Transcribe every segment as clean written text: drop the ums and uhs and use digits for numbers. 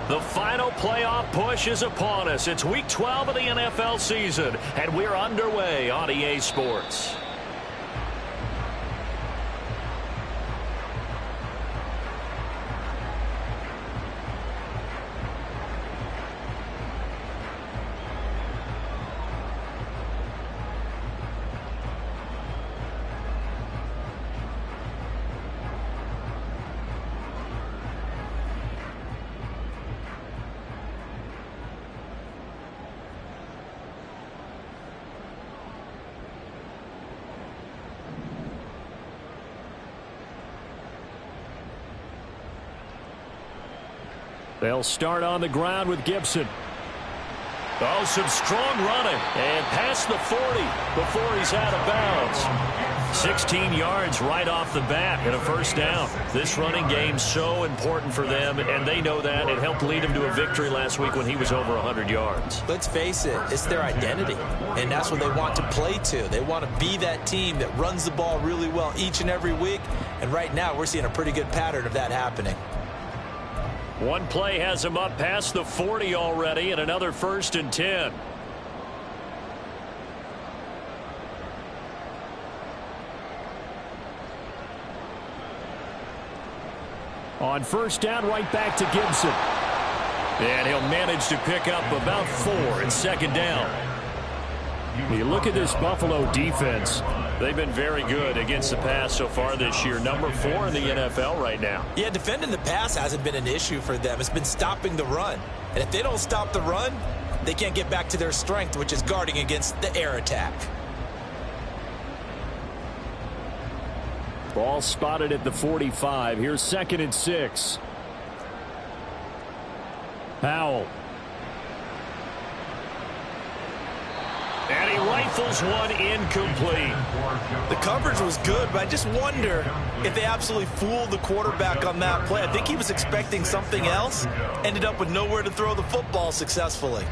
The final playoff push is upon us. It's Week 12 of the NFL season, and we're underway on EA Sports. They'll start on the ground with Gibson. Oh, some strong running. And past the 40 before he's out of bounds. 16 yards right off the bat and a first down. This running game's so important for them, and they know that. It helped lead him to a victory last week when he was over 100 yards. Let's face it, it's their identity, and that's what they want to play to. They want to be that team that runs the ball really well each and every week, and right now we're seeing a pretty good pattern of that happening. One play has him up past the 40 already, and another 1st and 10. On first down, right back to Gibson. And he'll manage to pick up about 4 in 2nd down. You look at this Buffalo defense. They've been very good against the pass so far this year. Number 4 in the NFL right now. Yeah, defending the pass hasn't been an issue for them. It's been stopping the run. And if they don't stop the run, they can't get back to their strength, which is guarding against the air attack. Ball spotted at the 45. Here's 2nd and 6. Powell. And he rifles one incomplete. The coverage was good, but I just wonder if they absolutely fooled the quarterback on that play. I think he was expecting something else, ended up with nowhere to throw the football successfully.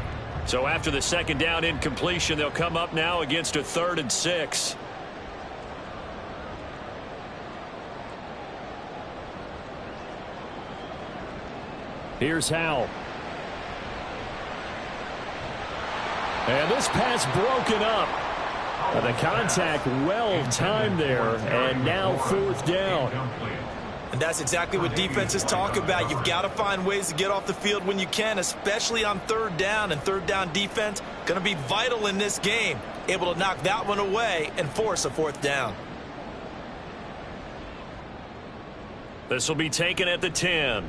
So after the 2nd down incompletion, they'll come up now against a 3rd and 6. Here's Howell. And this pass broken up. The contact well timed there, and now 4th down. And that's exactly what defenses talk about. You've got to find ways to get off the field when you can, especially on 3rd down. And 3rd down defense going to be vital in this game. Able to knock that one away and force a 4th down. This will be taken at the 10.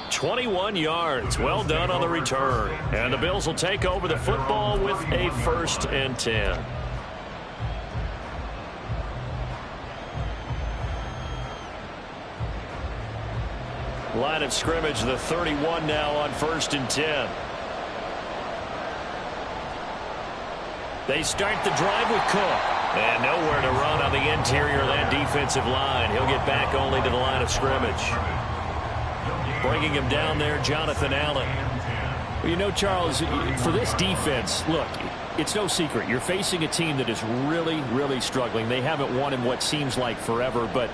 21 yards. Well done on the return. And the Bills will take over the football with a 1st and 10. Line of scrimmage, the 31 now on 1st and 10. They start the drive with Cook. And nowhere to run on the interior of that defensive line. He'll get back only to the line of scrimmage. Bringing him down there, Jonathan Allen. Well, you know, Charles, for this defense, look, it's no secret. You're facing a team that is really, really struggling. They haven't won in what seems like forever, but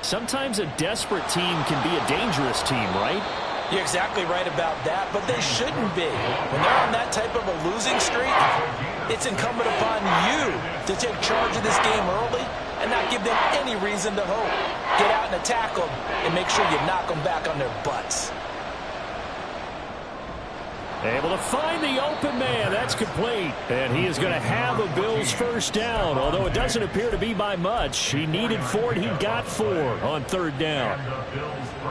sometimes a desperate team can be a dangerous team, right? You're exactly right about that, but they shouldn't be. When they're on that type of a losing streak, it's incumbent upon you to take charge of this game early and not give them any reason to hope. Get out and attack them and make sure you knock them back on their butts. Able to find the open man. That's complete. And he is going to have a Bills 1st down, although it doesn't appear to be by much. He needed 4, and he got 4 on 3rd down.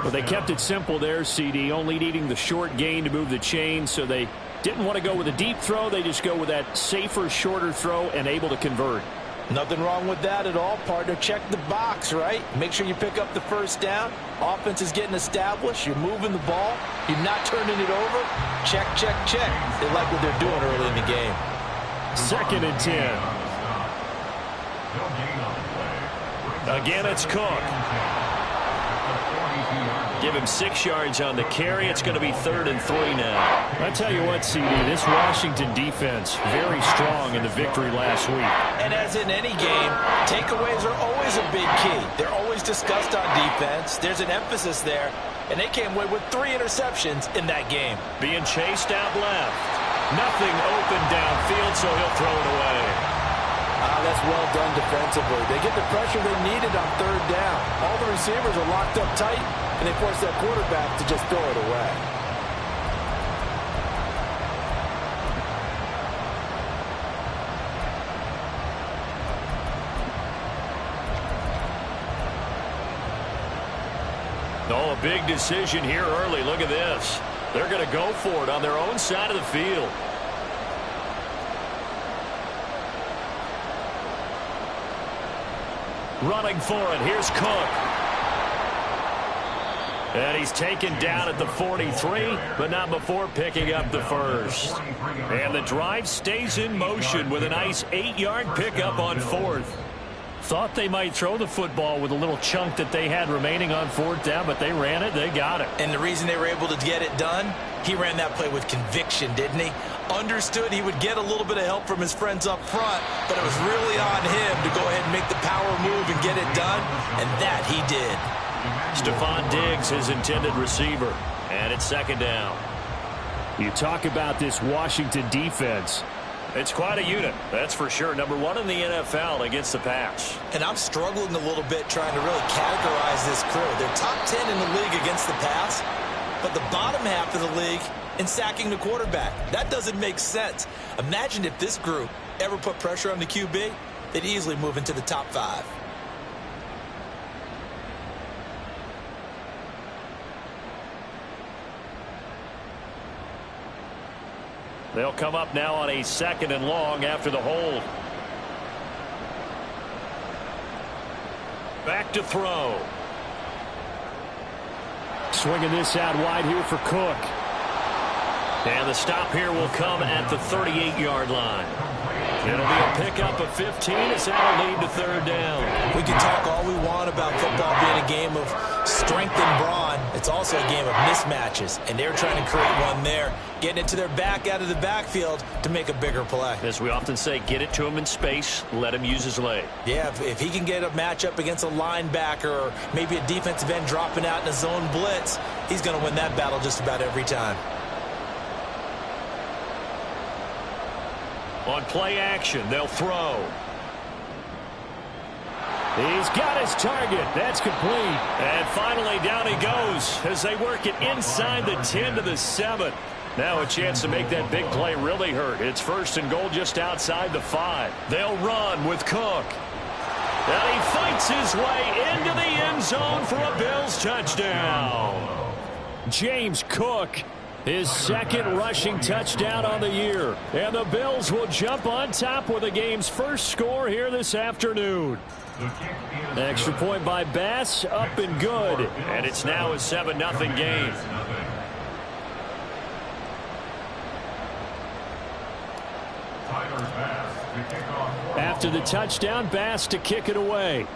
But they kept it simple there, CD, only needing the short gain to move the chain, so they didn't want to go with a deep throw. They just go with that safer, shorter throw and able to convert. Nothing wrong with that at all, partner. Check the box, right? Make sure you pick up the 1st down. Offense is getting established. You're moving the ball. You're not turning it over. Check, check, check. They like what they're doing early in the game. 2nd and 10. Again, it's Cook. Give him 6 yards on the carry. It's going to be 3rd and 3 now. I tell you what, CD, this Washington defense, very strong in the victory last week. And as in any game, takeaways are always a big key. They're always discussed on defense. There's an emphasis there, and they came away with 3 interceptions in that game. Being chased out left. Nothing open downfield, so he'll throw it away. That's well done defensively. They get the pressure they needed on 3rd down. All the receivers are locked up tight, and they force that quarterback to just throw it away. Oh, a big decision here early. Look at this. They're going to go for it on their own side of the field. Running for it. Here's Cook. And he's taken down at the 43, but not before picking up the first. And the drive stays in motion with a nice 8-yard pickup on 4th. Thought they might throw the football with a little chunk that they had remaining on 4th down, but they ran it. They got it. And the reason they were able to get it done, he ran that play with conviction, didn't he? Understood he would get a little bit of help from his friends up front, but it was really on him to go ahead and make the power move and get it done, and that he did. Stephon Diggs, his intended receiver, and it's 2nd down. You talk about this Washington defense. It's quite a unit, that's for sure. Number 1 in the NFL against the pass. And I'm struggling a little bit trying to really categorize this crew. They're top 10 in the league against the pass, but the bottom half of the league in sacking the quarterback. That doesn't make sense. Imagine if this group ever put pressure on the QB, they'd easily move into the top 5. They'll come up now on a 2nd and long after the hold. Back to throw. Swinging this out wide here for Cook. And the stop here will come at the 38-yard line. It'll be a pickup of 15 as that'll lead to 3rd down. We can talk all we want about football being a game of strength and brawn. It's also a game of mismatches, and they're trying to create one there, getting it to their back out of the backfield to make a bigger play. As we often say, get it to him in space, let him use his leg. Yeah, if he can get a matchup against a linebacker or maybe a defensive end dropping out in a zone blitz, he's going to win that battle just about every time. On play action, they'll throw. He's got his target. That's complete. And finally, down he goes as they work it inside the 10 to the 7. Now a chance to make that big play really hurt. It's 1st and goal just outside the 5. They'll run with Cook. And he fights his way into the end zone for a Bills touchdown. James Cook, his 2nd rushing touchdown on the year. And the Bills will jump on top with the game's first score here this afternoon. Extra point by Bass, up and good. And it's now a 7-0 game. After the touchdown, Bass to kick it away.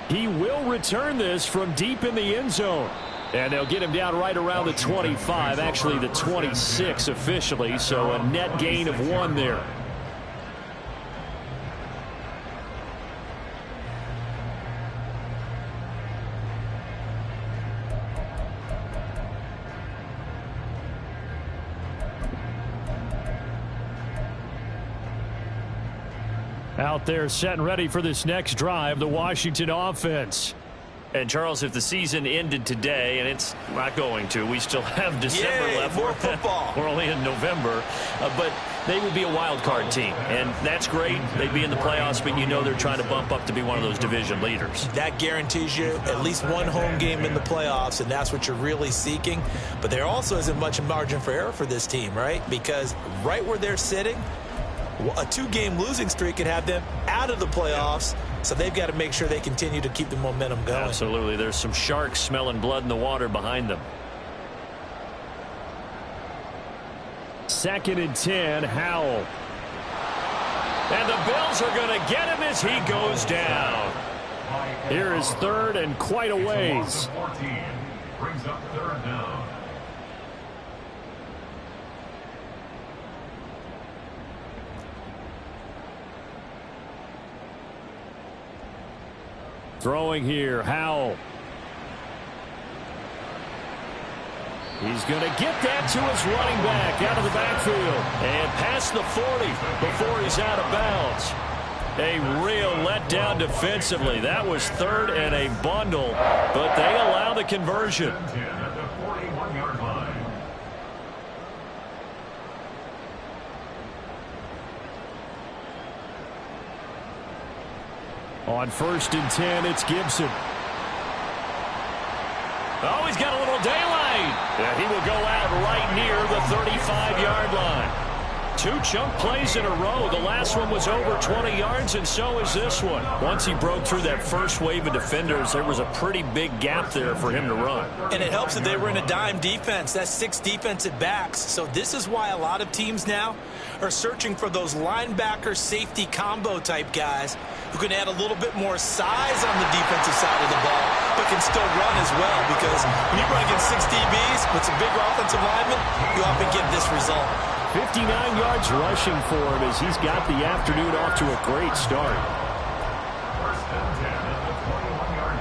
He will return this from deep in the end zone. And they'll get him down right around the 25, actually the 26 officially, so a net gain of 1 there. Out there set and ready for this next drive, the Washington offense. And, Charles, if the season ended today, and it's not going to, we still have December left. More football. We're only in November. But they would be a wild card team, and that's great. They'd be in the playoffs, but you know they're trying to bump up to be one of those division leaders. That guarantees you at least one home game in the playoffs, and that's what you're really seeking. But there also isn't much margin for error for this team, right? Because right where they're sitting, a 2-game losing streak could have them out of the playoffs. So they've got to make sure they continue to keep the momentum going. Absolutely. There's some sharks smelling blood in the water behind them. 2nd and 10, Howell. And the Bills are going to get him as he goes down. Here is third and quite a ways. Brings up third down. Throwing here, Howell. He's going to get that to his running back out of the backfield. And past the 40 before he's out of bounds. A real letdown defensively. That was third and a bundle, but they allow the conversion. At the 41-yard line. On 1st and 10, it's Gibson. Oh, he's got a little daylight. Yeah, he will go out right near the 35-yard line. 2 chunk plays in a row. The last one was over 20 yards, and so is this one. Once he broke through that first wave of defenders, there was a pretty big gap there for him to run. And it helps that they were in a dime defense. That's 6 defensive backs. So this is why a lot of teams now are searching for those linebacker safety combo type guys who can add a little bit more size on the defensive side of the ball, but can still run as well, because when you run against 6 DBs with some bigger offensive linemen, you often get this result. 59 yards rushing for him as he's got the afternoon off to a great start. First and 10 at the 21-yard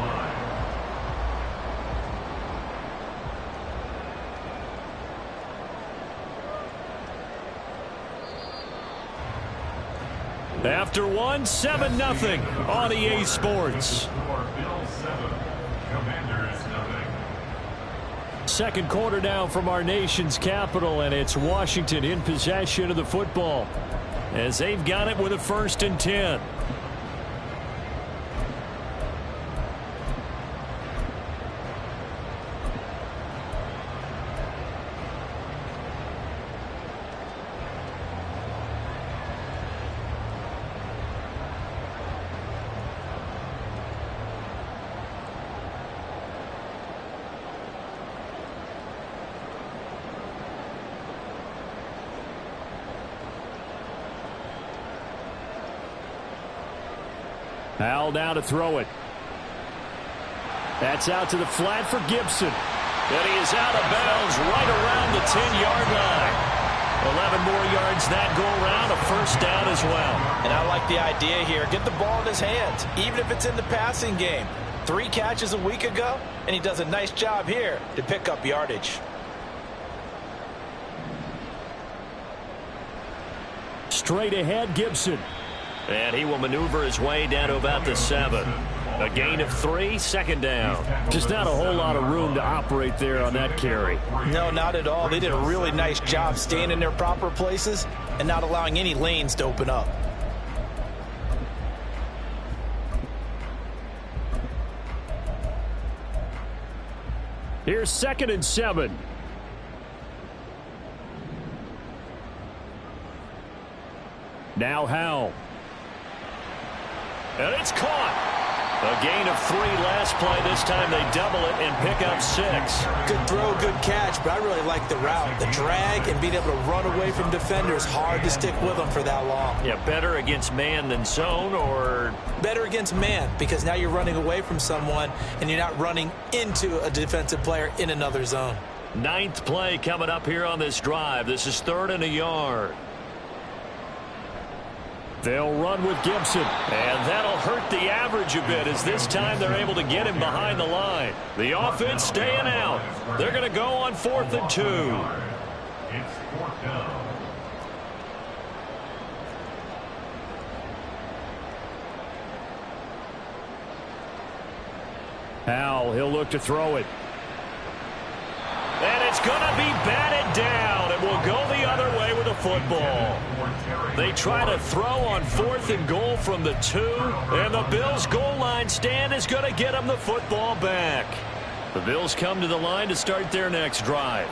line. After one, 7-0 on EA Sports. Bills 7, Commanders nothing. Second quarter now from our nation's capital, and it's Washington in possession of the football as they've got it with a 1st and 10. Howell now to throw it. That's out to the flat for Gibson. And he is out of bounds right around the 10-yard line. 11 more yards that go around, a 1st down as well. And I like the idea here. Get the ball in his hands, even if it's in the passing game. 3 catches a week ago, and he does a nice job here to pick up yardage. Straight ahead, Gibson. And he will maneuver his way down to about the 7. A gain of 3, 2nd down. Just not a whole lot of room to operate there on that carry. No, not at all. They did a really nice job staying in their proper places and not allowing any lanes to open up. Here's 2nd and 7. Now Howell. And it's caught. A gain of 3 last play. This time they double it and pick up 6. Good throw, good catch, but I really like the route. The drag and being able to run away from defenders, hard to stick with them for that long. Yeah, better against man than zone, or? Better against man, because now you're running away from someone and you're not running into a defensive player in another zone. 9th play coming up here on this drive. This is 3rd and a yard. They'll run with Gibson. And that'll hurt the average a bit, as this time they're able to get him behind the line. The offense staying out. They're going to go on 4th and 2. It's 4th down. Howell, he'll look to throw it. And it's going to be batted down. It will go the other way with the football. They try to throw on 4th and goal from the 2, and the Bills' goal line stand is going to get them the football back. The Bills come to the line to start their next drive.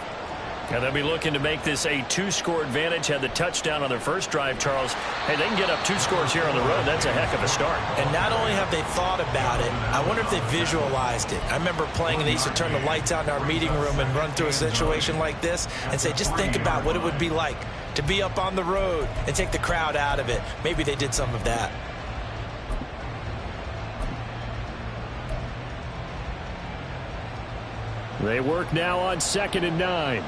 And they'll be looking to make this a 2-score advantage. Had the touchdown on their first drive, Charles. Hey, they can get up 2 scores here on the road. That's a heck of a start. And not only have they thought about it, I wonder if they visualized it. I remember playing and they used to turn the lights out in our meeting room and run through a situation like this and say, just think about what it would be like to be up on the road and take the crowd out of it. Maybe they did some of that. They work now on 2nd and 9.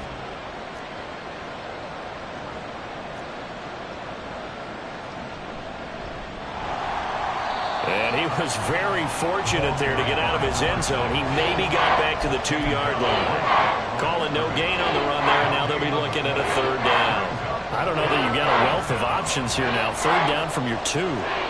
And he was very fortunate there to get out of his end zone. He maybe got back to the 2-yard line. Calling no gain on the run there, and now they'll be looking at a 3rd down. I don't know that you've got a wealth of options here now. 3rd down from your 2.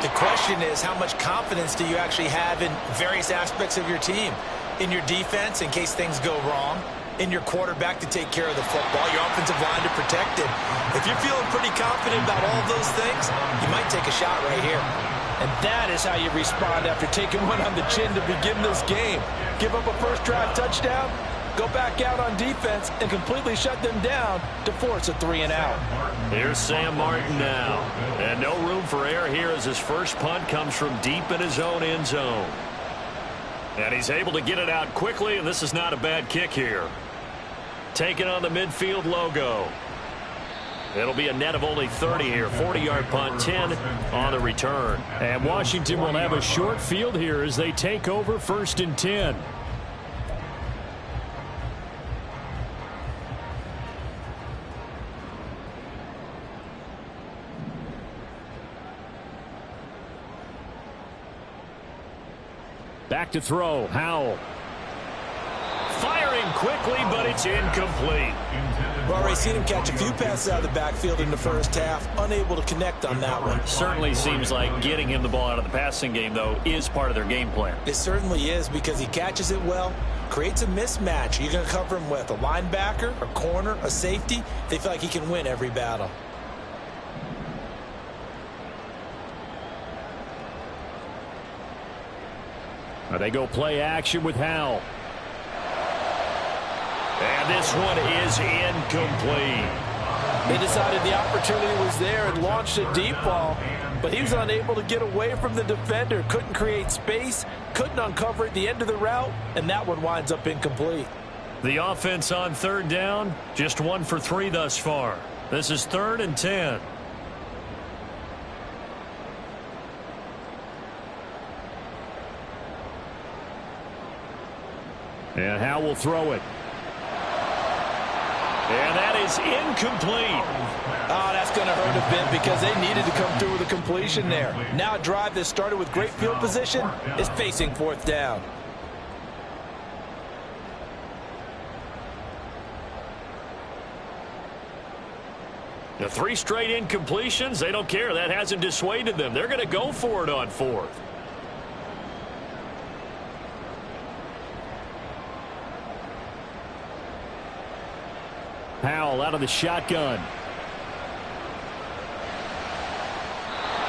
The question is, how much confidence do you actually have in various aspects of your team? In your defense, in case things go wrong. In your quarterback to take care of the football. Your offensive line to protect it. If you're feeling pretty confident about all those things, you might take a shot right here. And that is how you respond after taking one on the chin to begin this game. Give up a first drive touchdown, go back out on defense, and completely shut them down to force a 3-and-out. Here's Sam Martin now. And no room for error here as his first punt comes from deep in his own end zone. And he's able to get it out quickly, and this is not a bad kick here. Taking on the midfield logo. It'll be a net of only 30 here. 40-yard punt, 10 on the return. And Washington will have a short field here as they take over 1st and 10. Back to throw, Howell. Firing quickly, but it's incomplete. We've already seen him catch a few passes out of the backfield in the first half. Unable to connect on that one. Certainly seems like getting him the ball out of the passing game, though, is part of their game plan. It certainly is because he catches it well, creates a mismatch. You're going to cover him with a linebacker, a corner, a safety. They feel like he can win every battle. They go play action with Howell. And this one is incomplete. They decided the opportunity was there and launched a deep ball, but he was unable to get away from the defender. Couldn't create space, couldn't uncover at the end of the route, and that one winds up incomplete. The offense on 3rd down, just 1 for 3 thus far. This is 3rd and 10. And Howell will throw it. And that is incomplete. Oh, that's going to hurt a bit because they needed to come through with a completion there. Now a drive that started with great field position is facing 4th down. The 3 straight incompletions, they don't care. That hasn't dissuaded them. They're going to go for it on 4th. Howell out of the shotgun.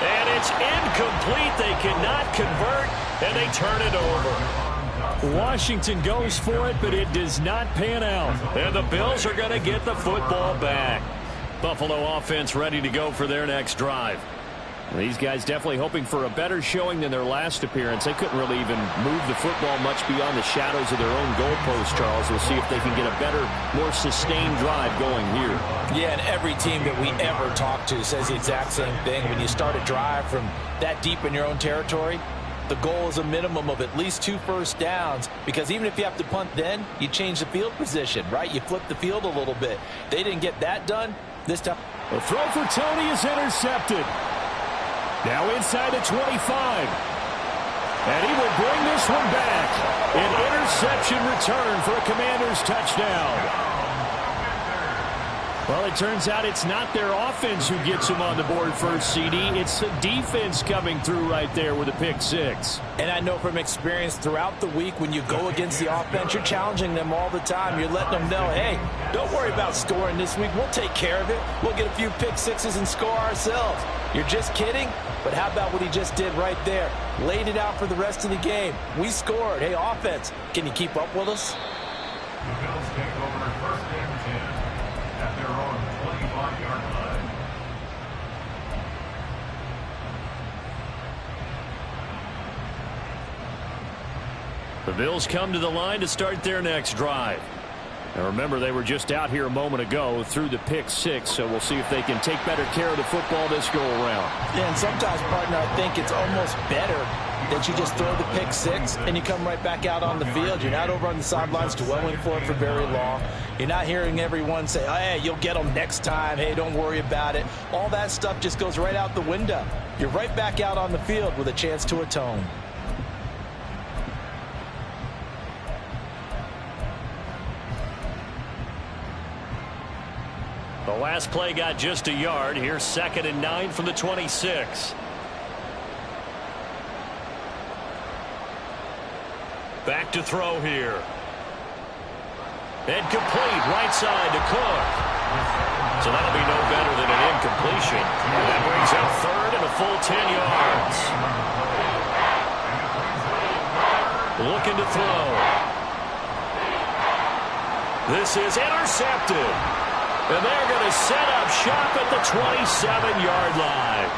And it's incomplete. They cannot convert, and they turn it over. Washington goes for it, but it does not pan out. And the Bills are going to get the football back. Buffalo offense ready to go for their next drive. These guys definitely hoping for a better showing than their last appearance. They couldn't really even move the football much beyond the shadows of their own goalpost, Charles. We'll see if they can get a better, more sustained drive going here. Yeah, and every team that we ever talk to says the exact same thing. When you start a drive from that deep in your own territory, the goal is a minimum of at least 2 first downs, because even if you have to punt then, you change the field position, right? You flip the field a little bit. They didn't get that done this time. The throw for Tony is intercepted. Now inside the 25. And he will bring this one back. An interception return for a Commanders touchdown. Well, it turns out it's not their offense who gets them on the board first, CD. It's the defense coming through right there with a pick 6. And I know from experience throughout the week, when you go against the offense, you're challenging them all the time. You're letting them know, hey, don't worry about scoring this week. We'll take care of it. We'll get a few pick 6s and score ourselves. You're just kidding? But how about what he just did right there? Laid it out for the rest of the game. We scored. Hey, offense, can you keep up with us? The Bills take over 1st and 10. The Bills come to the line to start their next drive. Now remember, they were just out here a moment ago through the pick six, so we'll see if they can take better care of the football this go around. Yeah, and sometimes, partner, I think it's almost better that you just throw the pick six and you come right back out on the field. You're not over on the sidelines dwelling for it for very long. You're not hearing everyone say, oh, hey, you'll get them next time. Hey, don't worry about it. All that stuff just goes right out the window. You're right back out on the field with a chance to atone. The last play got just a yard. Here's 2nd and 9 from the 26. Back to throw here. And complete right side to Cook. So that'll be no better than an incompletion. And that brings up 3rd and a full 10 yards. Looking to throw. This is intercepted. And they're going to set up shop at the 27-yard line.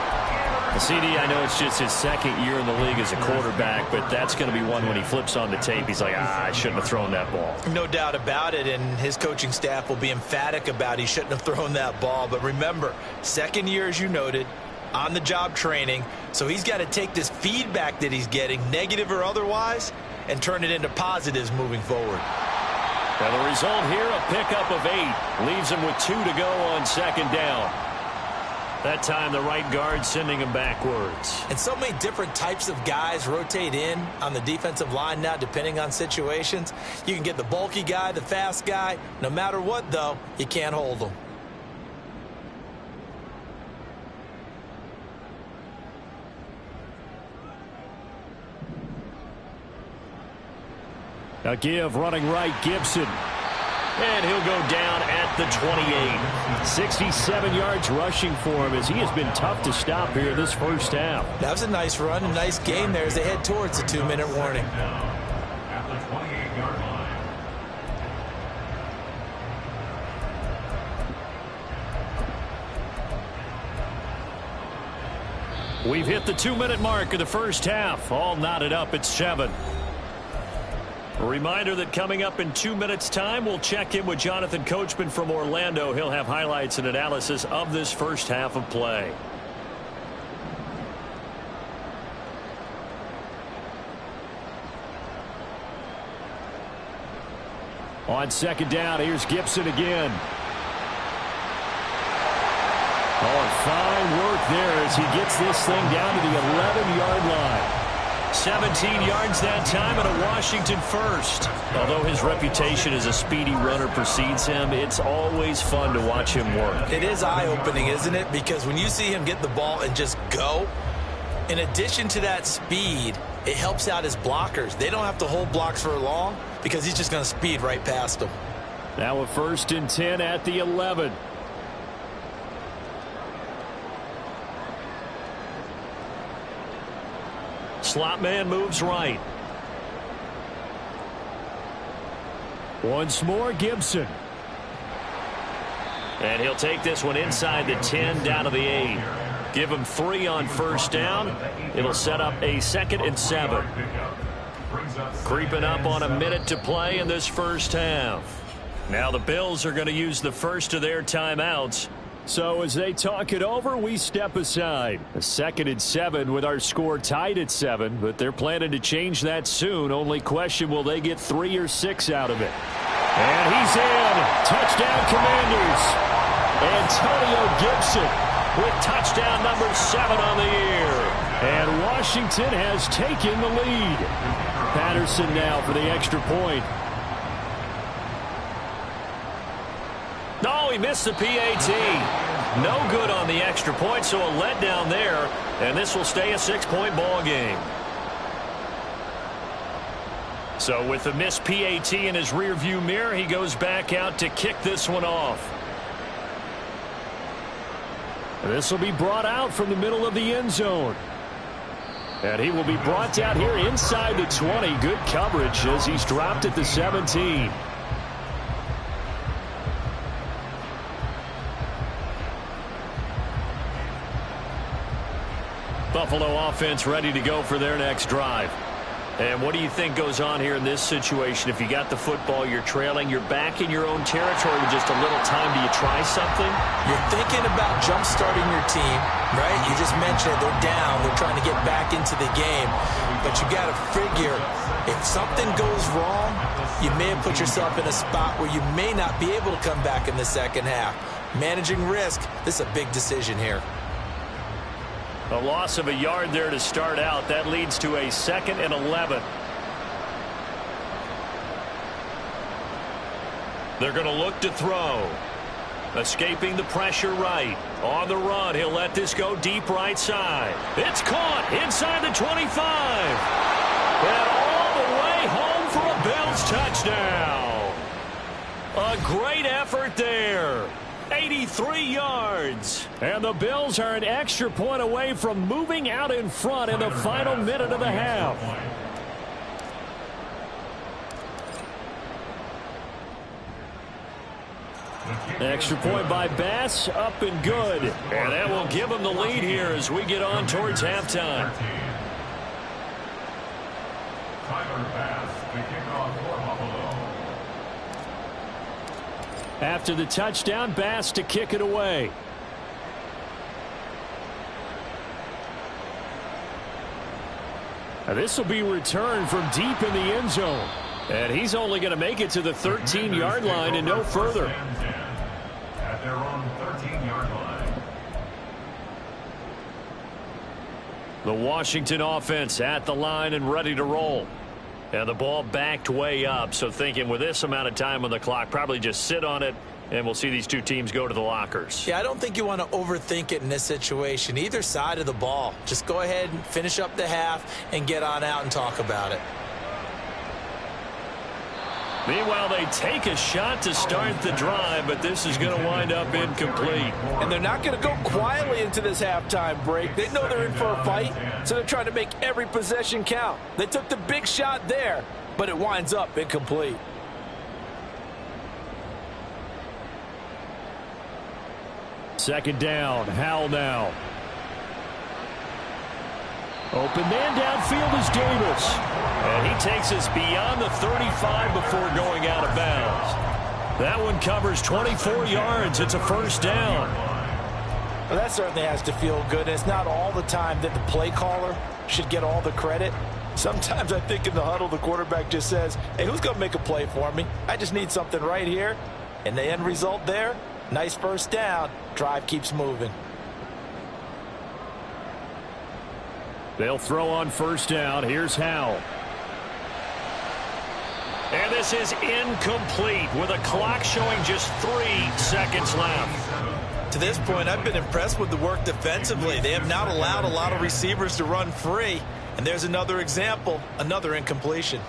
CD, I know it's just his 2nd year in the league as a quarterback, but that's going to be one when he flips on the tape. He's like, I shouldn't have thrown that ball. No doubt about it, and his coaching staff will be emphatic about he shouldn't have thrown that ball. But remember, 2nd year, as you noted, on-the-job training, so he's got to take this feedback that he's getting, negative or otherwise, and turn it into positives moving forward. Now the result here, a pickup of 8. Leaves him with 2 to go on 2nd down. That time the right guard sending him backwards. And so many different types of guys rotate in on the defensive line now depending on situations. You can get the bulky guy, the fast guy. No matter what, though, you can't hold them. A give running right, Gibson. And he'll go down at the 28. 67 yards rushing for him as he has been tough to stop here this first half. That was a nice run, a nice game there as they head towards the 2-minute warning. At the 28-yard line. We've hit the 2-minute mark of the first half. All knotted up at 7. A reminder that coming up in 2 minutes' time, we'll check in with Jonathan Coachman from Orlando. He'll have highlights and analysis of this first half of play. On 2nd down, here's Gibson again. Oh, fine work there as he gets this thing down to the 11-yard line. 17 yards that time and a Washington first. Although his reputation as a speedy runner precedes him, it's always fun to watch him work. It is eye-opening, isn't it? Because when you see him get the ball and just go, in addition to that speed, it helps out his blockers. They don't have to hold blocks for long because he's just going to speed right past them. Now a 1st and 10 at the 11. Slot man moves right. Once more, Gibson. And he'll take this one inside the 10 down to the 8. Give him 3 on 1st down. It'll set up a 2nd and 7. Creeping up on a minute to play in this first half. Now the Bills are going to use the first of their timeouts. So as they talk it over, we step aside. A 2nd and 7 with our score tied at 7, but they're planning to change that soon. Only question, will they get 3 or 6 out of it? And he's in. Touchdown, Commanders. Antonio Gibson with touchdown number 7 on the year. And Washington has taken the lead. Patterson now for the extra point. No, he missed the PAT. No good on the extra point, so a letdown there. And this will stay a 6-point ball game. So with the missed PAT in his rearview mirror, he goes back out to kick this one off. This will be brought out from the middle of the end zone. And he will be brought down here inside the 20. Good coverage as he's dropped at the 17. Buffalo offense ready to go for their next drive. And what do you think goes on here in this situation? If you got the football, you're trailing, you're back in your own territory with just a little time. Do you try something? You're thinking about jump-starting your team, right? You just mentioned it. They're down. They're trying to get back into the game. But you got to figure, if something goes wrong, you may have put yourself in a spot where you may not be able to come back in the second half. Managing risk, this is a big decision here. A loss of a yard there to start out. That leads to a 2nd and 11. They're going to look to throw. Escaping the pressure right. On the run, he'll let this go deep right side. It's caught inside the 25. And all the way home for a Bills touchdown. A great effort there. 83 yards. And the Bills are an extra point away from moving out in front in the final minute of the half. Extra point by Bass, up and good. And that will give them the lead here as we get on towards halftime. After the touchdown, Bass to kick it away. Now this will be returned from deep in the end zone. And he's only going to make it to the 13-yard line and no further. At their own 13-yard line. The Washington offense at the line and ready to roll. And the ball backed way up, so thinking with this amount of time on the clock, probably just sit on it, and we'll see these two teams go to the lockers. Yeah, I don't think you want to overthink it in this situation. Either side of the ball. Just go ahead and finish up the half and get on out and talk about it. Meanwhile, they take a shot to start the drive, but this is going to wind up incomplete. And they're not going to go quietly into this halftime break. They know they're in for a fight, so they're trying to make every possession count. They took the big shot there, but it winds up incomplete. Second down, Howell now. Open man downfield is Davis. And he takes us beyond the 35 before going out of bounds. That one covers 24 yards. It's a first down. Well, that certainly has to feel good. And it's not all the time that the play caller should get all the credit. Sometimes I think in the huddle, the quarterback just says, hey, who's going to make a play for me? I just need something right here. And the end result there, nice first down. Drive keeps moving. They'll throw on first down. Here's Howell. And this is incomplete with a clock showing just 3 seconds left. To this point, I've been impressed with the work defensively. They have not allowed a lot of receivers to run free. And there's another example, another incompletion.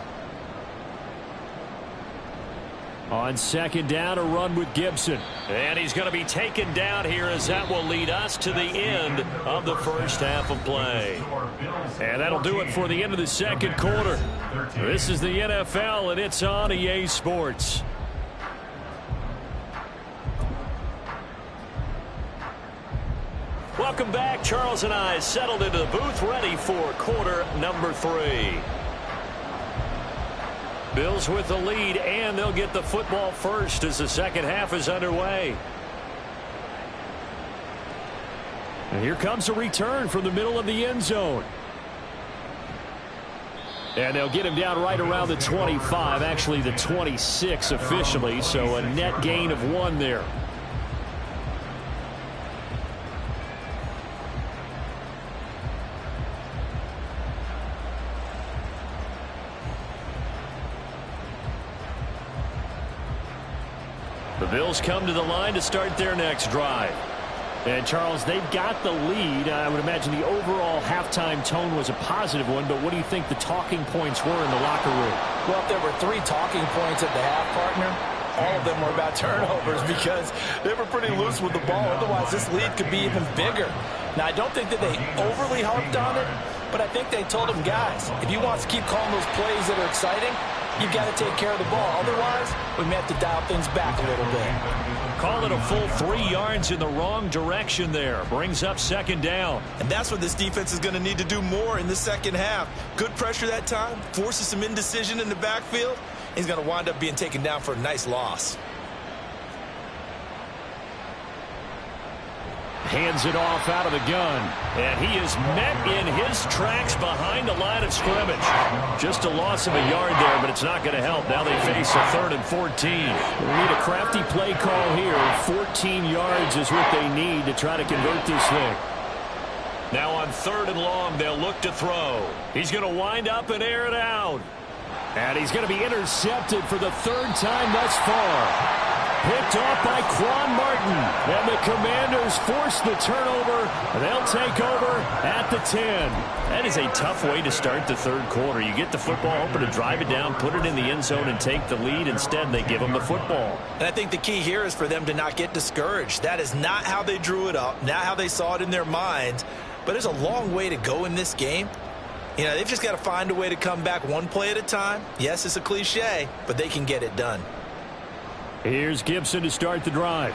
On second down, a run with Gibson. And he's going to be taken down here as that will lead us to the end of the first half of play. And that'll do it for the end of the second quarter. This is the NFL, and it's on EA Sports. Welcome back. Charles and I settled into the booth ready for quarter number 3. Bills with the lead, and they'll get the football first as the second half is underway. And here comes a return from the middle of the end zone. And they'll get him down right around the 25, actually the 26 officially, so a net gain of 1 there. The Bills come to the line to start their next drive. And, Charles, they've got the lead. I would imagine the overall halftime tone was a positive one, but what do you think the talking points were in the locker room? Well, if there were 3 talking points at the half, partner, all of them were about turnovers because they were pretty loose with the ball. Otherwise, this lead could be even bigger. Now, I don't think that they overly harped on it, but I think they told them, guys, if you want to keep calling those plays that are exciting, you've got to take care of the ball. Otherwise, we may have to dial things back a little bit. Call it a full 3 yards in the wrong direction there. Brings up second down. And that's what this defense is going to need to do more in the second half. Good pressure that time, forces some indecision in the backfield. He's going to wind up being taken down for a nice loss. Hands it off out of the gun. And he is met in his tracks behind the line of scrimmage. Just a loss of a yard there, but it's not going to help. Now they face a 3rd and 14. We need a crafty play call here. 14 yards is what they need to try to convert this thing. Now on 3rd and long, they'll look to throw. He's going to wind up and air it out. And he's going to be intercepted for the 3rd time thus far. Picked off by Quan Martin. And the Commanders force the turnover. They'll take over at the 10. That is a tough way to start the 3rd quarter. You get the football, hoping to drive it down, put it in the end zone, and take the lead. Instead, they give them the football. And I think the key here is for them to not get discouraged. That is not how they drew it up, not how they saw it in their minds. But there's a long way to go in this game. You know, they've just got to find a way to come back one play at a time. Yes, it's a cliche, but they can get it done. Here's Gibson to start the drive.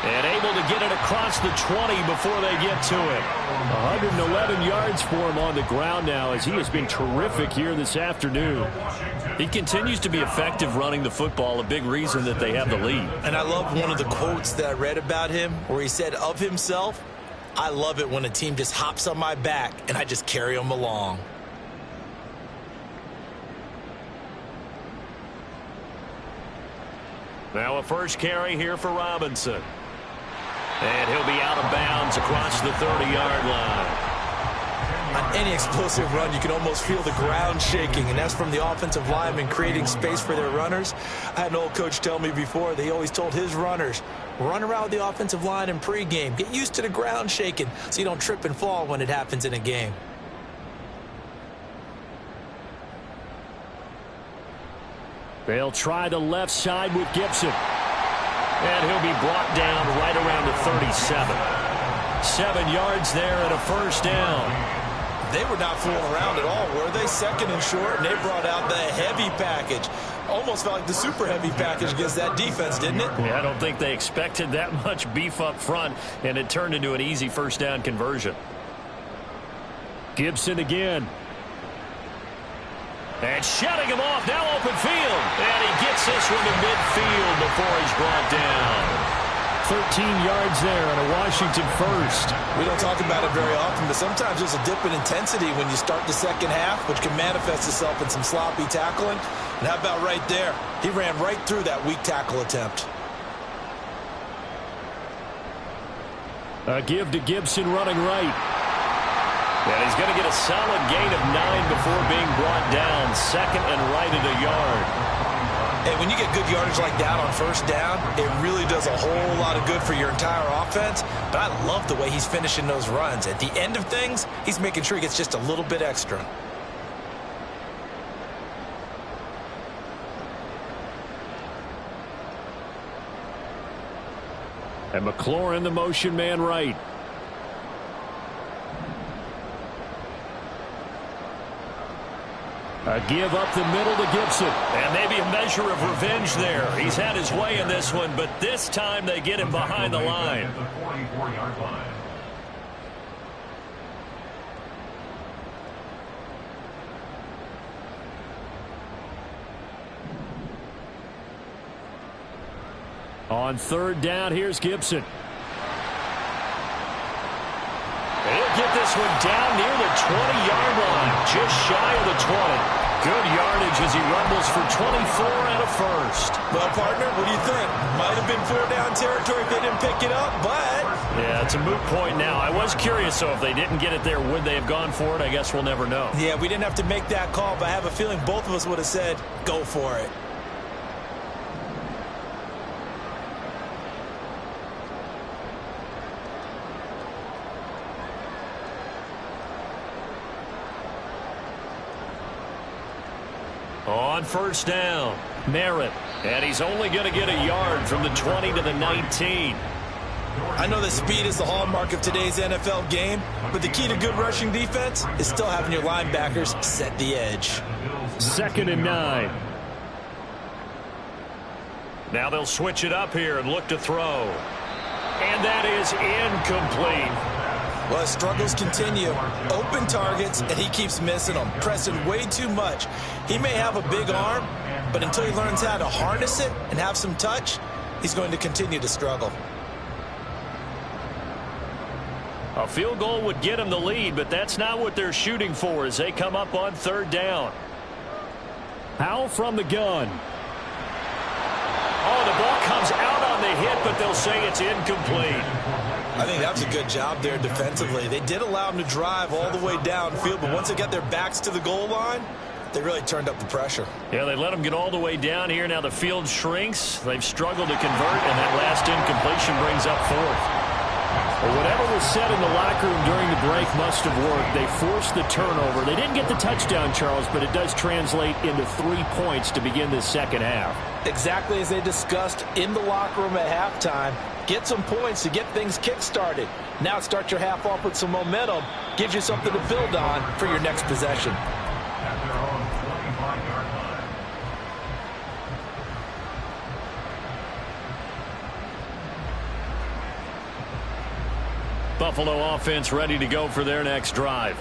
And able to get it across the 20 before they get to it. 111 yards for him on the ground now, as he has been terrific here this afternoon. He continues to be effective running the football, a big reason that they have the lead. And I love one of the quotes that I read about him where he said of himself, "I love it when a team just hops on my back and I just carry them along." Now a first carry here for Robinson. And he'll be out of bounds across the 30-yard line. On any explosive run, you can almost feel the ground shaking, and that's from the offensive linemen creating space for their runners. I had an old coach tell me before, they always told his runners, run around with the offensive line in pregame. Get used to the ground shaking so you don't trip and fall when it happens in a game. They'll try the left side with Gibson. And he'll be brought down right around the 37. 7 yards there and a first down. They were not fooling around at all, were they? 2nd and short, and they brought out the heavy package. Almost felt like the super heavy package against that defense, didn't it? Yeah, I don't think they expected that much beef up front, and it turned into an easy first down conversion. Gibson again. And shutting him off, now open field. And he gets this one to midfield before he's brought down. 13 yards there on a Washington first. We don't talk about it very often, but sometimes there's a dip in intensity when you start the second half, which can manifest itself in some sloppy tackling. And how about right there? He ran right through that weak tackle attempt. A give to Gibson running right. And he's going to get a solid gain of 9 before being brought down. 2nd and right at a yard. And when you get good yardage like that on first down, it really does a whole lot of good for your entire offense. But I love the way he's finishing those runs. At the end of things, he's making sure he gets just a little bit extra. And McLaurin, the motion man right. A give up the middle to Gibson. And maybe a measure of revenge there. He's had his way in this one, but this time they get him behind the line. At the 44-yard line. On 3rd down, here's Gibson. He'll get this one down near the 20-yard line, just shy of the 20. Good yardage as he rumbles for 24 and a first. Well, partner, what do you think? Might have been 4-down territory if they didn't pick it up, but... Yeah, it's a moot point now. I was curious, so if they didn't get it there, would they have gone for it? I guess we'll never know. Yeah, we didn't have to make that call, but I have a feeling both of us would have said, go for it. On first down, Merritt. And he's only going to get a yard from the 20 to the 19. I know that speed is the hallmark of today's NFL game, but the key to good rushing defense is still having your linebackers set the edge. 2nd and 9. Now they'll switch it up here and look to throw. And that is incomplete. Well, his struggles continue. Open targets, and he keeps missing them, pressing way too much. He may have a big arm, but until he learns how to harness it and have some touch, he's going to continue to struggle. A field goal would get him the lead, but that's not what they're shooting for as they come up on 3rd down. Powell from the gun. Oh, the ball comes out on the hit, but they'll say it's incomplete. I think that was a good job there defensively. They did allow him to drive all the way downfield, but once they got their backs to the goal line, they really turned up the pressure. Yeah, they let him get all the way down here. Now the field shrinks. They've struggled to convert, and that last incompletion brings up 4th. Well, whatever was said in the locker room during the break must have worked. They forced the turnover. They didn't get the touchdown, Charles, but it does translate into 3 points to begin this 2nd half. Exactly as they discussed in the locker room at halftime. Get some points to get things kick-started. Now start your half off with some momentum. Gives you something to build on for your next possession. Buffalo offense ready to go for their next drive.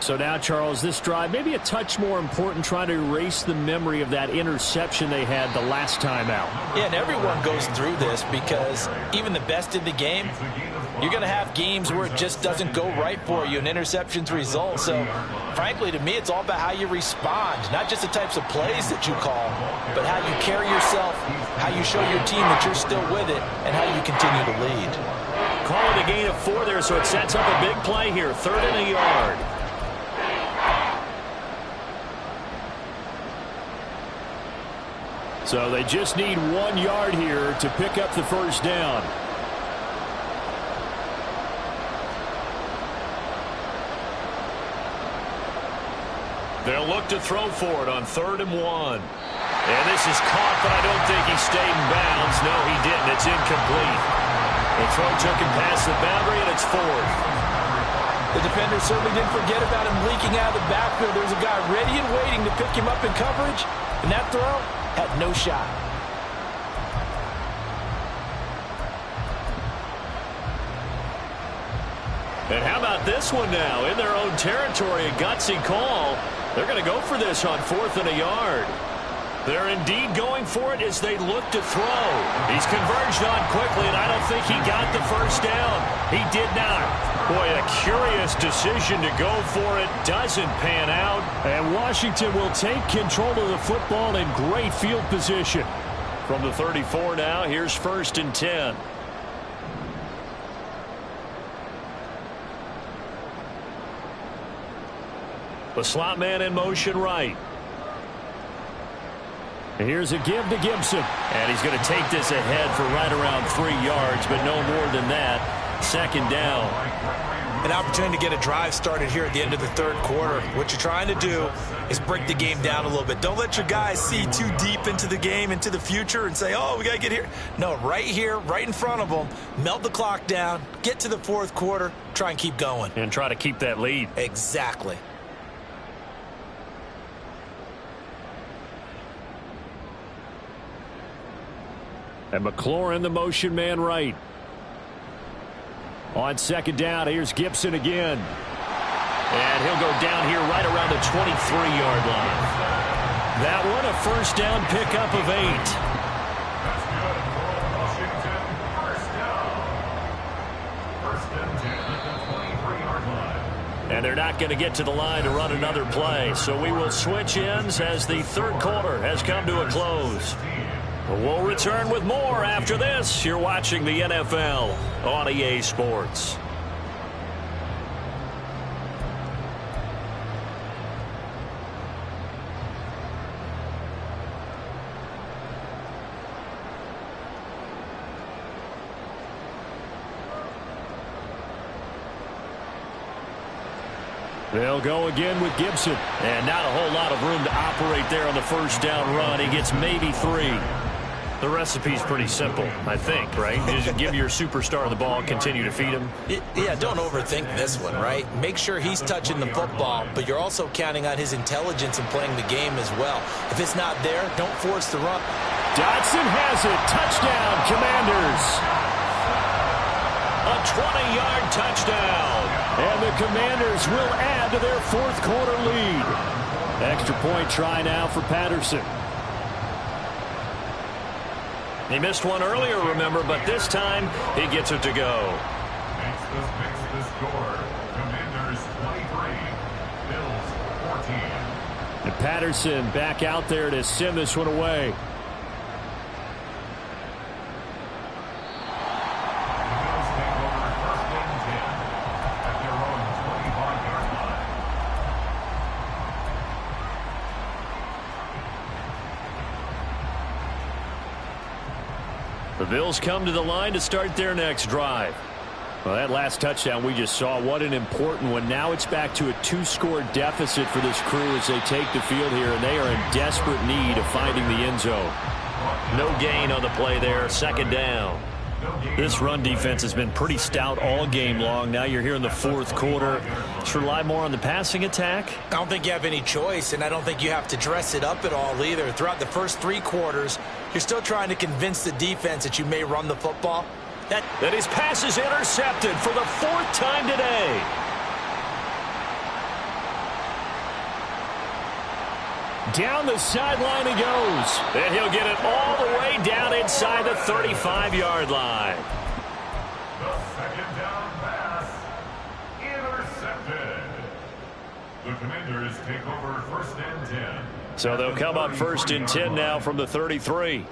So now, Charles, this drive maybe a touch more important, trying to erase the memory of that interception they had the last time out. Yeah, and everyone goes through this because even the best in the game, you're going to have games where it just doesn't go right for you and interceptions result. So, frankly, to me, it's all about how you respond, not just the types of plays that you call, but how you carry yourself, how you show your team that you're still with it, and how you continue to lead. Call it a gain of 4 there, so it sets up a big play here. 3rd and a yard. So they just need 1 yard here to pick up the 1st down. They'll look to throw for it on 3rd and 1. And this is caught, but I don't think he stayed in bounds. No, he didn't. It's incomplete. The throw took him past the boundary, and it's 4th. The defender certainly didn't forget about him leaking out of the backfield. There's a guy ready and waiting to pick him up in coverage, and that throw had no shot. And how about this one now? In their own territory, a gutsy call. They're going to go for this on 4th and a yard. They're indeed going for it as they look to throw. He's converged on quickly, and I don't think he got the 1st down. He did not. Boy, a curious decision to go for it. Doesn't pan out. And Washington will take control of the football in great field position. From the 34 now, here's 1st and 10. The slot man in motion right. Here's a give to Gibson. And he's going to take this ahead for right around 3 yards, but no more than that. 2nd down. An opportunity to get a drive started here at the end of the 3rd quarter. What you're trying to do is break the game down a little bit. Don't let your guys see too deep into the game, into the future, and say, oh, we got to get here. No, right here, right in front of them, melt the clock down, get to the 4th quarter, try and keep going. And try to keep that lead. Exactly. And McLaurin, the motion man right. On 2nd down, here's Gibson again. And he'll go down here right around the 23-yard line. That one, a 1st down pickup of 8. That's good for Washington. 1st down. 1st and 10 at the 23-yard line. And they're not going to get to the line to run another play. So we will switch ends as the 3rd quarter has come to a close. We'll return with more after this. You're watching the NFL on EA Sports. They'll go again with Gibson. And not a whole lot of room to operate there on the 1st down run. He gets maybe 3. The recipe's pretty simple, I think, right? Just give your superstar the ball, continue to feed him. Yeah, don't overthink this one, right? Make sure he's touching the football, but you're also counting on his intelligence in playing the game as well. If it's not there, don't force the run. Dotson has it. Touchdown, Commanders. A 20-yard touchdown. And the Commanders will add to their fourth quarter lead. Extra point try now for Patterson. He missed one earlier, remember, but this time he gets it to go. Makes the score. Commanders 23, Bills 14. And Patterson back out there to send this one away. The Bills come to the line to start their next drive. Well, that last touchdown we just saw, what an important one. Now it's back to a 2-score deficit for this crew as they take the field here, and they are in desperate need of finding the end zone. No gain on the play there, second down. This run defense has been pretty stout all game long. Now you're here in the fourth quarter. Let's rely more on the passing attack. I don't think you have any choice, and I don't think you have to dress it up at all either. Throughout the first 3 quarters, you're still trying to convince the defense that you may run the football. That his pass is intercepted for the 4th time today. Down the sideline he goes. And he'll get it all the way down inside the 35-yard line. The second down pass intercepted. The Commanders take over 1st and 10. So they'll come up 1st and 10 now from the 33.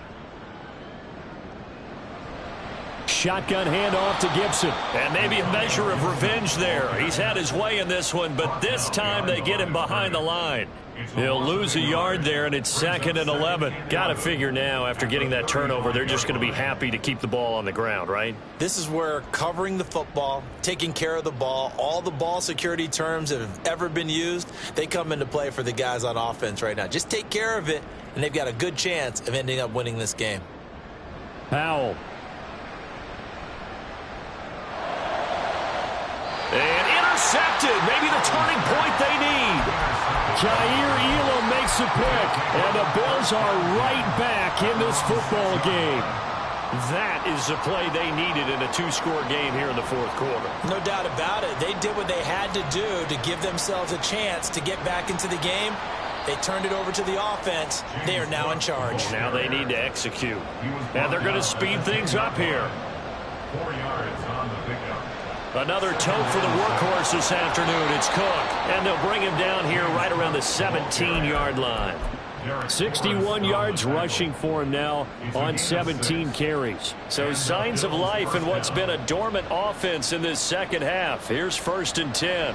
Shotgun handoff to Gibson. And maybe a measure of revenge there. He's had his way in this one, but this time they get him behind the line. He'll lose a yard there, and it's 2nd and 11. Got to figure now, after getting that turnover, they're just going to be happy to keep the ball on the ground, right? This is where covering the football, taking care of the ball, all the ball security terms that have ever been used, they come into play for the guys on offense right now. Just take care of it, and they've got a good chance of ending up winning this game. Powell. And intercepted. Maybe the turning point they need. Jair Elam makes a pick, and the Bills are right back in this football game. That is the play they needed in a 2-score game here in the fourth quarter. No doubt about it. They did what they had to do to give themselves a chance to get back into the game. They turned it over to the offense. They are now in charge. Now they need to execute. And they're going to speed things up here. 4 yards on the pickup. Another tote for the workhorse this afternoon. It's Cook. And they'll bring him down here right around the 17-yard line. 61 yards rushing for him now on 17 carries. So signs of life in what's been a dormant offense in this second half. Here's 1st and 10.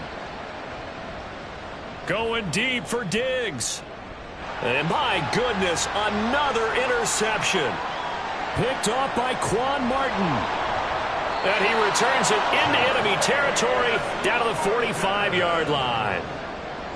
Going deep for Diggs. And my goodness, another interception. Picked off by Quan Martin. And he returns it into enemy territory down to the 45-yard line.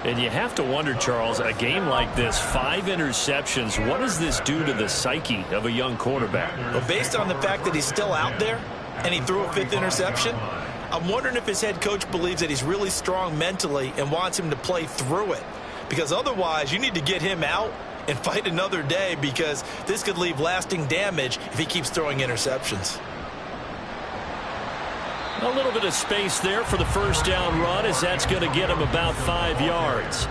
And you have to wonder, Charles, a game like this, 5 interceptions, what does this do to the psyche of a young quarterback? Well, based on the fact that he's still out there and he threw a 5th interception, I'm wondering if his head coach believes that he's really strong mentally and wants him to play through it. Because otherwise, you need to get him out and fight another day, because this could leave lasting damage if he keeps throwing interceptions. A little bit of space there for the first down run, as that's going to get him about 5 yards.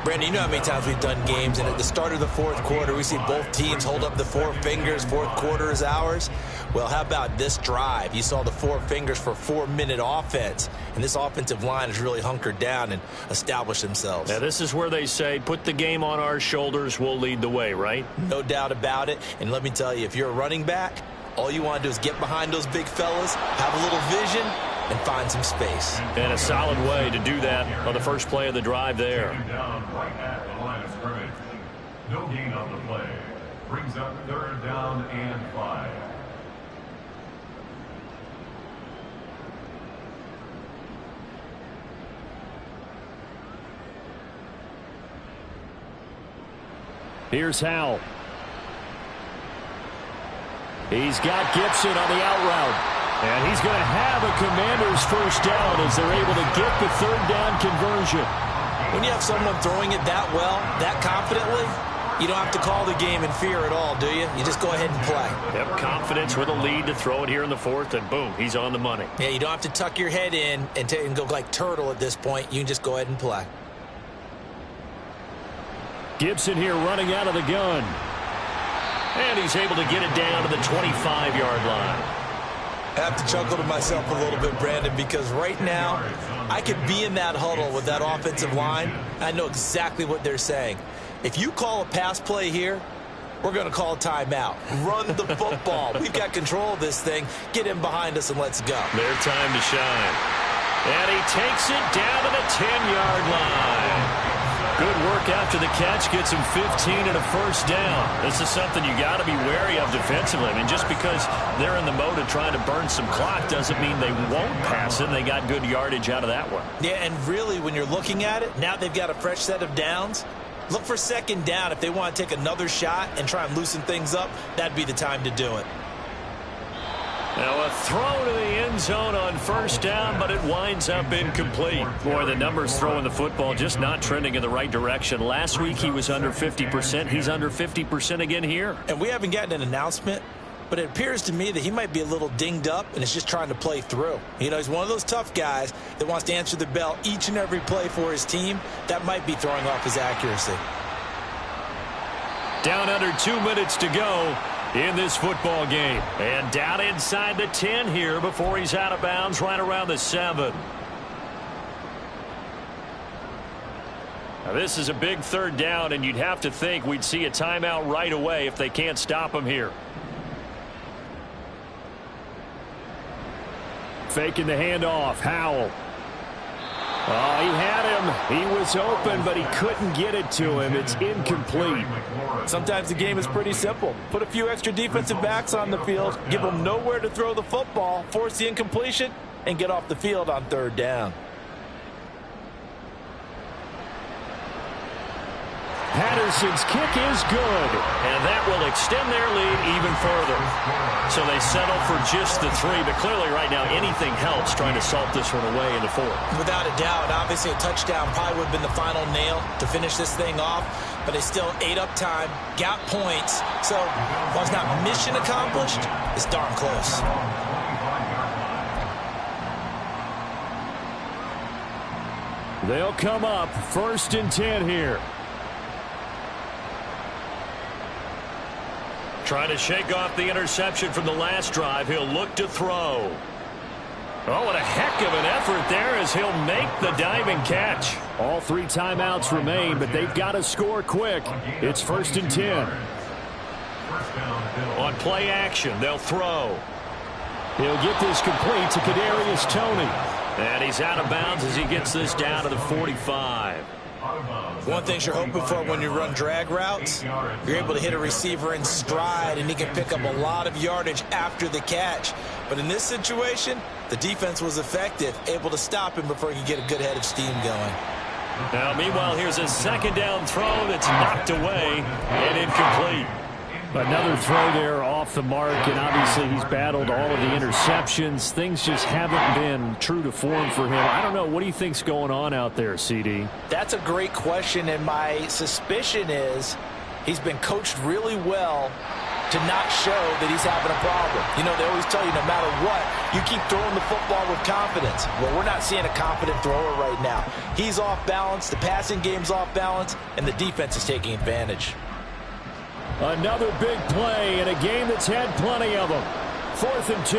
Brandon, you know how many times we've done games, and at the start of the fourth quarter, we see both teams hold up the 4 fingers, fourth quarter is ours. Well, how about this drive? You saw the 4 fingers for 4-minute offense, and this offensive line has really hunkered down and established themselves. Now, this is where they say, put the game on our shoulders, we'll lead the way, right? No doubt about it, and let me tell you, if you're a running back, all you want to do is get behind those big fellas, have a little vision, and find some space. And a solid way to do that on the first play of the drive there. Down right at the line of scrimmage. No gain on the play. Brings up 3rd down and 5. Here's Howell. He's got Gibson on the out route. And he's going to have a Commanders first down as they're able to get the third down conversion. When you have someone throwing it that well, that confidently, you don't have to call the game in fear at all, do you? You just go ahead and play. Yep, confidence with a lead to throw it here in the fourth, and boom, he's on the money. Yeah, you don't have to tuck your head in and go like turtle at this point. You can just go ahead and play. Gibson here running out of the gun. And he's able to get it down to the 25-yard line. I have to chuckle to myself a little bit, Brandon, because right now I could be in that huddle with that offensive line. I know exactly what they're saying. If you call a pass play here, we're going to call a timeout. Run the football. We've got control of this thing. Get in behind us and let's go. Their time to shine. And he takes it down to the 10-yard line. Good work after the catch, gets him 15 and a first down. This is something you got to be wary of defensively. I mean, just because they're in the mode of trying to burn some clock doesn't mean they won't pass it. They got good yardage out of that one. Yeah, and really, when you're looking at it, now they've got a fresh set of downs. Look for second down. If they want to take another shot and try and loosen things up, that'd be the time to do it. Now a throw to the end zone on first down, but it winds up incomplete. Boy, the numbers throwing the football just not trending in the right direction. Last week he was under 50%. He's under 50% again here. And we haven't gotten an announcement, but it appears to me that he might be a little dinged up and is just trying to play through. You know, he's one of those tough guys that wants to answer the bell each and every play for his team. That might be throwing off his accuracy. Down under 2 minutes to go in this football game. And down inside the 10 here before he's out of bounds, right around the 7. Now this is a big third down, and you'd have to think we'd see a timeout right away if they can't stop him here. Faking the handoff. Howell. Oh, he had him. He was open, but he couldn't get it to him. It's incomplete. Sometimes the game is pretty simple. Put a few extra defensive backs on the field, give them nowhere to throw the football, force the incompletion, and get off the field on third down. Patterson's kick is good. And that will extend their lead even further. So they settle for just the 3, but clearly right now anything helps trying to salt this one away in the 4th. Without a doubt, obviously a touchdown probably would have been the final nail to finish this thing off, but they still ate up time, got points. So while it's not mission accomplished, it's darn close. They'll come up 1st and 10 here. Trying to shake off the interception from the last drive. He'll look to throw. Oh, what a heck of an effort there as he'll make the diving catch. All 3 timeouts remain, but they've got to score quick. It's 1st and 10. On play action, they'll throw. He'll get this complete to Kadarius Toney. And he's out of bounds as he gets this down to the 45. One thing you're hoping for when you run drag routes, you're able to hit a receiver in stride and he can pick up a lot of yardage after the catch. But in this situation, the defense was effective, able to stop him before he could get a good head of steam going. Now, meanwhile, here's a second down throw that's knocked away and incomplete. Another throw there off the mark, and obviously he's battled all of the interceptions. Things just haven't been true to form for him. I don't know. What do you think's going on out there, CD? That's a great question, and my suspicion is he's been coached really well to not show that he's having a problem. You know, they always tell you no matter what, you keep throwing the football with confidence. Well, we're not seeing a confident thrower right now. He's off balance, the passing game's off balance, and the defense is taking advantage. Another big play in a game that's had plenty of them. 4th and 2.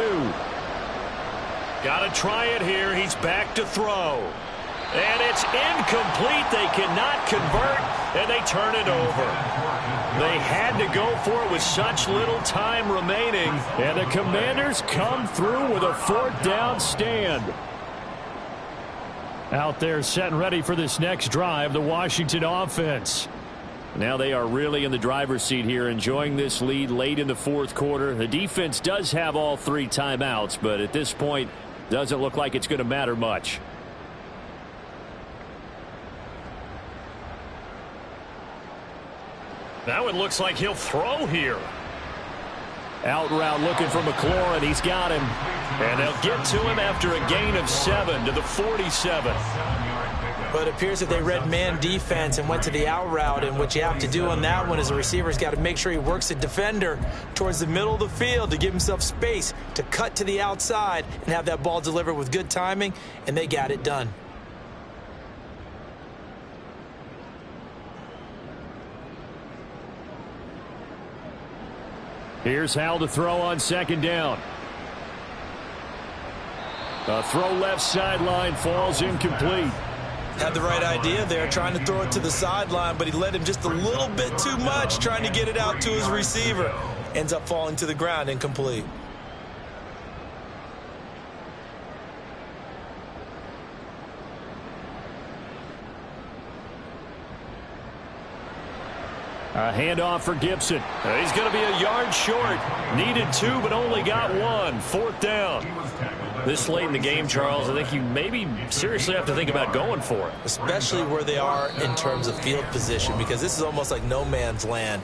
Got to try it here. He's back to throw. And it's incomplete. They cannot convert, and they turn it over. They had to go for it with such little time remaining. And the Commanders come through with a 4th down stand. Out there set and ready for this next drive, the Washington offense. Now they are really in the driver's seat here, enjoying this lead late in the 4th quarter. The defense does have all 3 timeouts, but at this point, doesn't look like it's going to matter much. Now it looks like he'll throw here. Out route looking for McLaurin. He's got him. And they'll get to him after a gain of 7 to the 47. But it appears that they read man defense and went to the out route, and what you have to do on that one is the receiver's got to make sure he works the defender towards the middle of the field to give himself space to cut to the outside and have that ball delivered with good timing, and they got it done. Here's Hal to throw on second down. A throw left sideline falls incomplete. Had the right idea there, trying to throw it to the sideline, but he led him just a little bit too much, trying to get it out to his receiver. Ends up falling to the ground, incomplete. A handoff for Gibson. He's going to be a yard short. Needed 2, but only got 1. 4th down. This late in the game, Charles, I think you maybe seriously have to think about going for it. Especially where they are in terms of field position, because this is almost like no man's land.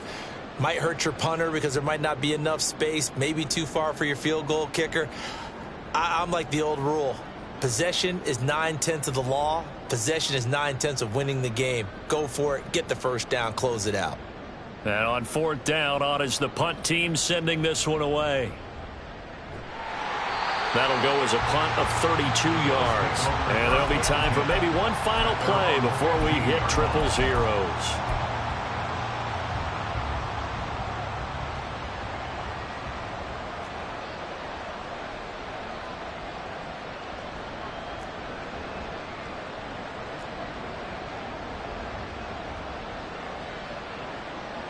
Might hurt your punter because there might not be enough space, maybe too far for your field goal kicker. I'm like the old rule. Possession is 9/10 of the law. Possession is 9/10 of winning the game. Go for it, get the first down, close it out. And on 4th down, on is the punt team sending this one away. That'll go as a punt of 32 yards. And there'll be time for maybe one final play before we hit triple zeros.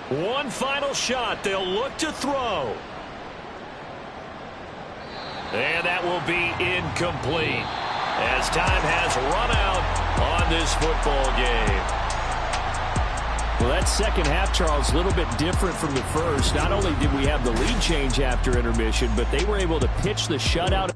One final shot. They'll look to throw. And that will be incomplete as time has run out on this football game. Well, that second half, Charles, a little bit different from the first. Not only did we have the lead change after intermission, but they were able to pitch the shutout.